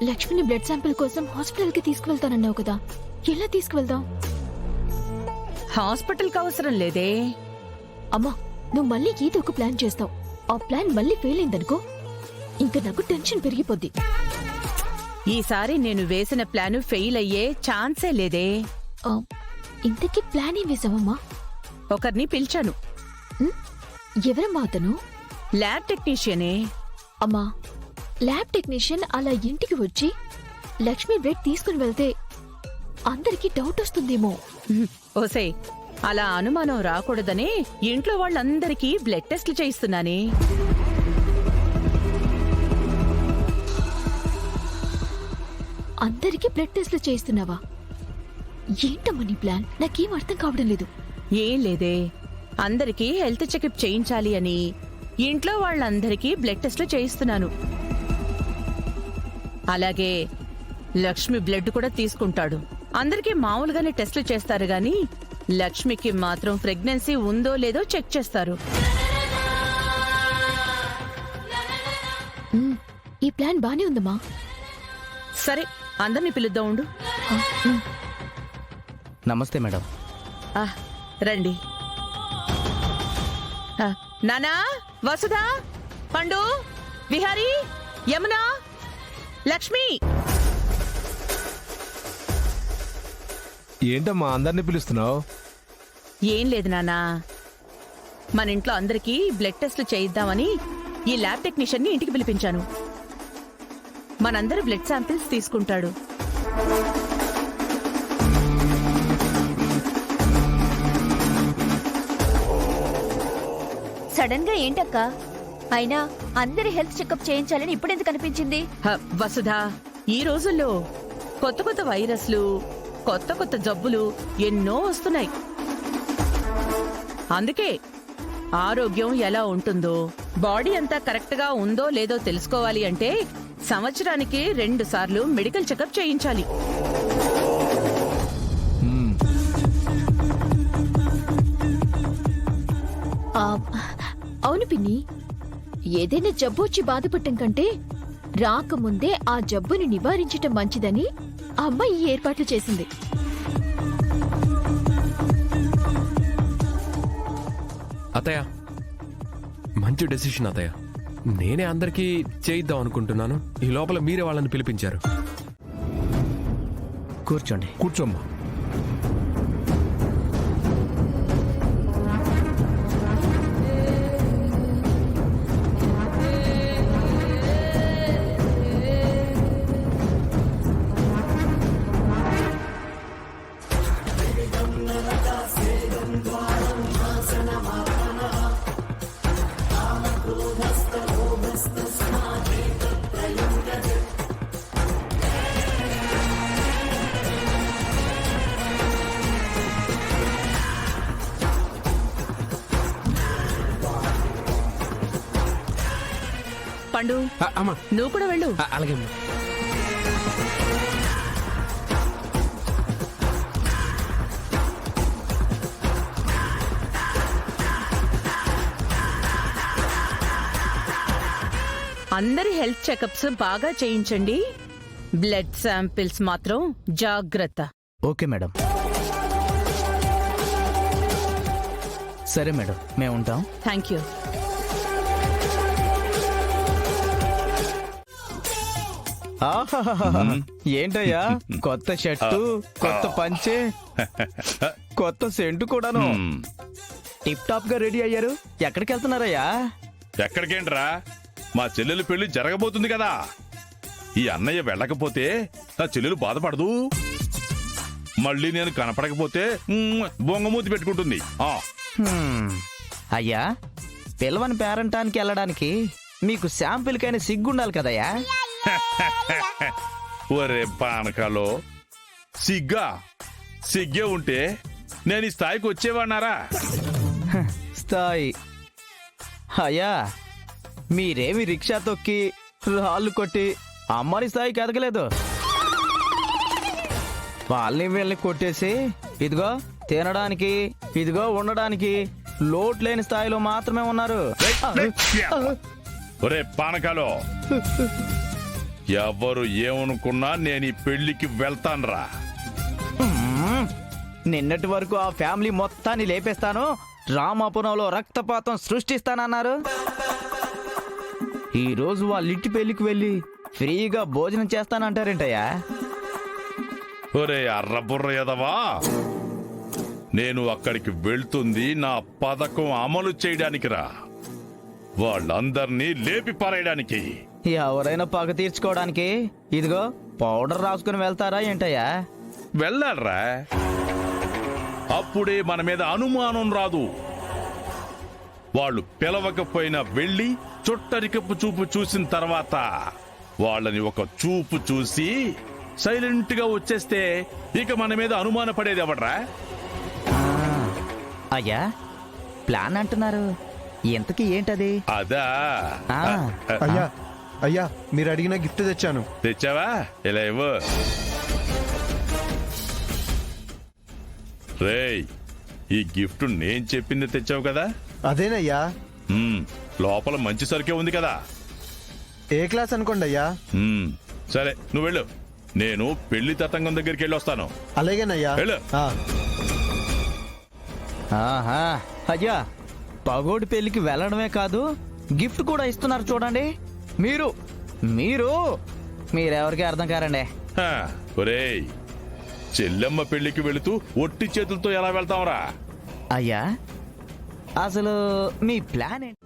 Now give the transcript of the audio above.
లక్ష్మిని blood sample కోసం hospital కి తీసుకువెళ్తానన్నావు కదా, ఎలా తీసుకువెళ్దాం? హాస్పిటల్ కి అవసరం లేదే. అమ్మా, నువ్వు మళ్ళీ ఏదో ఒక ప్లాన్ చేస్తావు. ఆ ప్లాన్ మళ్ళీ ఫెయిల్ అయిందనుకో, ఇంకా నాకు టెన్షన్ పెరిగిపోద్ది. ఈసారి నేను వేసిన ప్లాను ఫెయిల్ అయ్యే ఛాన్సే లేదే. ఇంతకీ ప్లాన్ ఏం వేసావమ్మా? ఒకరిని పిలిచాను. ఎవరమ్మా అతను? ల్యాబ్ టెక్నీషియనే. అమ్మా, ల్యాబ్ టెక్నీషియన్ అలా ఇంటికి వచ్చి లక్ష్మి బ్లడ్ తీసుకుని వెళ్తే అందరికీ డౌట్ వస్తుందేమో. ఓసే, అలా అనుమానం రాకూడదని ఇంట్లో వాళ్ళందరికీ బ్లడ్ టెస్ట్లు చేయిస్తున్నానే. అందరికీ బ్లడ్ టెస్ట్లు చేయిస్తున్నావా? ఏంటమ్మా నీ ప్లాన్? నాకేం అర్థం కావడం లేదు. ఏం లేదే, అందరికీ హెల్త్ చెకప్ చేయించాలి అని ఇంట్లో వాళ్ళందరికీ బ్లడ్ టెస్ట్లు చేయిస్తున్నాను. అలాగే లక్ష్మి బ్లడ్ కూడా తీసుకుంటాడు. అందరికీ మామూలుగానే టెస్ట్లు చేస్తారు గాని లక్ష్మికి మాత్రం ప్రెగ్నెన్సీ ఉందో లేదో చెక్ చేస్తారు. ఈ ప్లాన్ బానే ఉందమ్మా. సరే, అందరినీ పిలుద్దాం ఉండు. నమస్తే మేడం. రండి. నానా, వసుధా, పండు, విహారీ, యమున, లక్ష్మి. ఏంటమ్మా అందరినీ పిలుస్తున్నావు? ఏం లేదు నానా, మన ఇంట్లో అందరికీ బ్లడ్ టెస్ట్లు చేయిద్దామని ఈ ల్యాబ్ టెక్నీషియన్ ని ఇంటికి పిలిపించాను. మనందరూ బ్లడ్ శాంపిల్స్ తీసుకుంటాడు. సడన్ గా ఏంటక్క? అయినా అందరి హెల్త్ చెకప్ చేయించాలని ఇప్పుడెందుకు అనిపించింది? వసుధా, ఈ రోజుల్లో కొత్త కొత్త వైరస్లు, కొత్త కొత్త జబ్బులు ఎన్నో వస్తున్నాయి. అందుకే ఆరోగ్యం ఎలా ఉంటుందో, బాడీ అంతా కరెక్ట్ గా ఉందో లేదో తెలుసుకోవాలి అంటే సంవత్సరానికి 2 సార్లు మెడికల్ చెకప్ చేయించాలి. అవును పిన్ని, ఏదైనా జబ్బు వచ్చి బాధపడటం కంటే రాకముందే ఆ జబ్బుని నివారించటం మంచిదని ఆ అమ్మాయి ఈ ఏర్పాట్లు చేసింది. అత్తయ్య, మంచి డెసిషన్ అత్తయ్య. నేనే అందరికీ చేయిద్దాం అనుకుంటున్నాను. ఈ లోపల మీరే వాళ్ళని పిలిపించారు. కూర్చోండి. కూర్చోమ్మా. పండు, అమ్మా, నువ్వు కూడా వెళ్ళు. అలాగే. అందరి హెల్త్ చెకప్స్ బాగా చేయించండి. బ్లడ్ శాంపిల్స్ మాత్రం జాగ్రత్త. Okay madam. సరే మేడం, మేము ఉంటాం. Thank you. ఏంటయ్యా, కొత్త షర్టు, కొత్త పంచె, కొత్త సెంటు కూడాను. టిప్ టాప్ గా రెడీ అయ్యారు. ఎక్కడికి వెళ్తున్నారయ్యా? ఎక్కడికేంట్రా, మా చెల్లెలు పెళ్లి జరగబోతుంది కదా. ఈ అన్నయ్య వెళ్ళకపోతే నా చెల్లెలు బాధపడదు. మళ్ళీ నేను కనపడకపోతే బొంగమూతి పెట్టుకుంటుంది. అయ్యా, పిల్లవని పేరంటానికి వెళ్ళడానికి మీకు శాంపిల్ కైనా సిగ్గుండాలి కదయ్యా. ఒరే పానకాలో, సిగ్గే ఉంటే నేను ఈ స్థాయికి వచ్చేవాడినారా? స్థాయి అయ్యా, మీరేమి రిక్షా తొక్కి రాళ్ళు కొట్టి అమ్మని స్థాయికి ఎదగలేదు. వాళ్ళని వీళ్ళని కొట్టేసి ఇదిగో తినడానికి, ఇదిగో ఉండడానికి లోటు లేని స్థాయిలో మాత్రమే ఉన్నారు. ఒరే పానకాలో, ఎవరు ఏమనుకున్నా నేను ఈ పెళ్లికి వెళ్తాన్రా. నిన్నటి వరకు ఆ ఫ్యామిలీ మొత్తాన్ని లేపేస్తాను, రామాపురంలో రక్తపాతం సృష్టిస్తానన్నారు. ఈ రోజు వాళ్ళింటి పెళ్లికి వెళ్ళి ఫ్రీగా భోజనం చేస్తానంటారేంటయ్యా? ఒరే అర్రబుర్ర ఎదవా, నేను అక్కడికి వెళ్తుంది నా పథకం అమలు చేయడానికి రా, వాళ్ళందర్నీ లేపి పారేయడానికి. ఎవరైనా పగ తీర్చుకోవడానికి ఇదిగో పౌడర్ రాసుకుని వెళ్తారా ఏంటయ్యా? వెళ్ళాలరా, అప్పుడే మన మీద అనుమానం రాదు. వాళ్ళు పిలవకపోయినా వెళ్ళి చుట్టరికపు చూపు చూసిన తర్వాత వాళ్ళని ఒక చూపు చూసి సైలెంట్ గా వచ్చేస్తే ఇక మన మీద అనుమాన పడేది ఎవడ్రా? అయ్యా ప్లాన్ అంటున్నారు, ఇంతకీ ఏంటది? అదా ఆ, అయ్యా అయ్యా మీరు అడిగిన గిఫ్ట్ తెచ్చాను. తెచ్చావా? ఇలా ఇవ్వు. రేయ్, ఈ గిఫ్ట్ నేను చెప్పింది తెచ్చావు కదా? అదేనయ్యా. లోపల మంచి సరుకే ఉంది కదా? ఏ క్లాస్ అనుకోండి అయ్యా. సరే నువ్వు వెళ్ళు, నేను పెళ్లి తతంగం దగ్గరికి వెళ్ళి వస్తాను. అలాగేనయ్యా. వెళ్ళు. ఆహా అయ్యా, పగోడి పెళ్లికి వెళ్ళడమే కాదు గిఫ్ట్ కూడా ఇస్తున్నారు చూడండి. మీరు మీరు మీరెవరికి అర్థం కారండి. హా, ఒరేయ్, చెల్లెమ్మ పెళ్లికి వెళుతూ ఒట్టి చేతులతో ఎలా వెళ్తావురా? అయ్యా అసలు మీ ప్లాన్ ఏంటి?